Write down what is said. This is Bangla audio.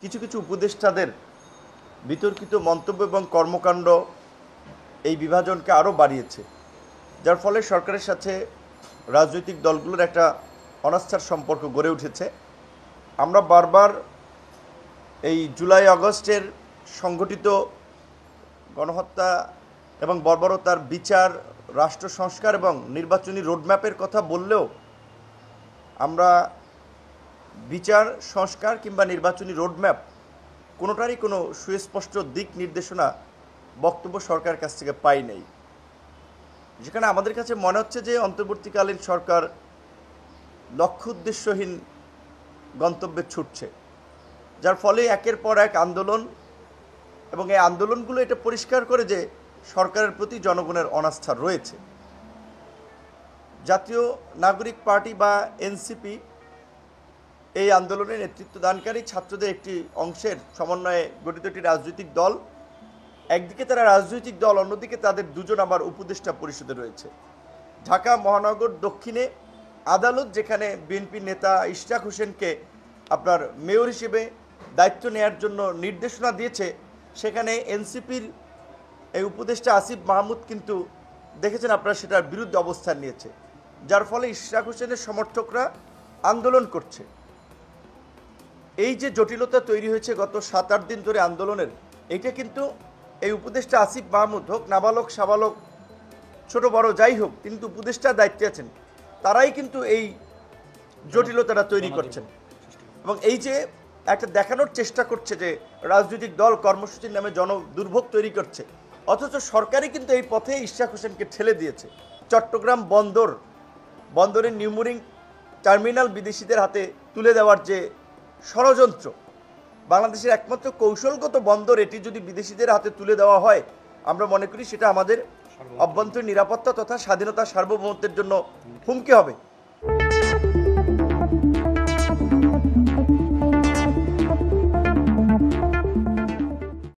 কিছু কিছু উপদেষ্টাদের বিতর্কিত মন্তব্য এবং কর্মকাণ্ড এই বিভাজনকে আরও বাড়িয়েছে, যার ফলে সরকারের সাথে রাজনৈতিক দলগুলোর একটা অনাস্থার সম্পর্ক গড়ে উঠেছে। আমরা বারবার এই জুলাই আগস্টের সংগঠিত গণহত্যা এবং বর্বরতার বিচার, রাষ্ট্র সংস্কার এবং নির্বাচনী রোডম্যাপের কথা বললেও আমরা বিচার সংস্কার কিংবা নির্বাচনী রোডম্যাপ কোনোটারই কোনো সুস্পষ্ট দিক নির্দেশনা বক্তব্য সরকারের কাছ থেকে পাই নাই, যেখানে আমাদের কাছে মনে হচ্ছে যে অন্তর্বর্তীকালীন সরকার লক্ষ্য উদ্দেশ্যহীন গন্তব্যে ছুটছে, যার ফলে একের পর এক আন্দোলন, এবং এই আন্দোলনগুলো এটা পরিষ্কার করে যে সরকারের প্রতি জনগণের অনাস্থা রয়েছে। জাতীয় নাগরিক পার্টি বা এনসিপি এই আন্দোলনের নেতৃত্বদানকারী ছাত্রদের একটি অংশের সমন্বয়ে গঠিত একটি রাজনৈতিক দল। একদিকে তারা রাজনৈতিক দল, অন্যদিকে তাদের দুজন আবার উপদেষ্টা পরিষদে রয়েছে। ঢাকা মহানগর দক্ষিণে আদালত যেখানে বিএনপি নেতা ইশরাক হোসেনকে আপনার মেয়র হিসেবে দায়িত্ব নেয়ার জন্য নির্দেশনা দিয়েছে, সেখানে এনসিপির এই উপদেষ্টা আসিফ মাহমুদ কিন্তু দেখেছেন আপনারা সেটার বিরুদ্ধে অবস্থান নিয়েছে, যার ফলে ইশরাক হোসেনের সমর্থকরা আন্দোলন করছে। এই যে জটিলতা তৈরি হয়েছে গত 7-8 দিন ধরে আন্দোলনের, এটা কিন্তু এই উপদেষ্টা আসিফ মাহমুদ হোক, নাবালক সাবালক, ছোট বড় যাই হোক, তিনি তো উপদেষ্টার দায়িত্বে আছেন, তারাই কিন্তু এই জটিলতাটা তৈরি করছেন। এবং এই যে একটা দেখানোর চেষ্টা করছে যে রাজনৈতিক দল কর্মসূচির নামে দুর্ভোগ তৈরি করছে, অথচ সরকারই কিন্তু এই পথে ইশরাক হোসেনকে ঠেলে দিয়েছে। চট্টগ্রাম বন্দরের নিউমোরিং টার্মিনাল বিদেশিদের হাতে তুলে দেওয়ার যে ষড়যন্ত্র, বাংলাদেশের একমাত্র কৌশলগত বন্দর এটি যদি বিদেশিদের হাতে তুলে দেওয়া হয়, আমরা মনে করি সেটা আমাদের অভ্যন্তরীণ নিরাপত্তা তথা স্বাধীনতা সার্বভৌমত্বের জন্য হুমকি হবে।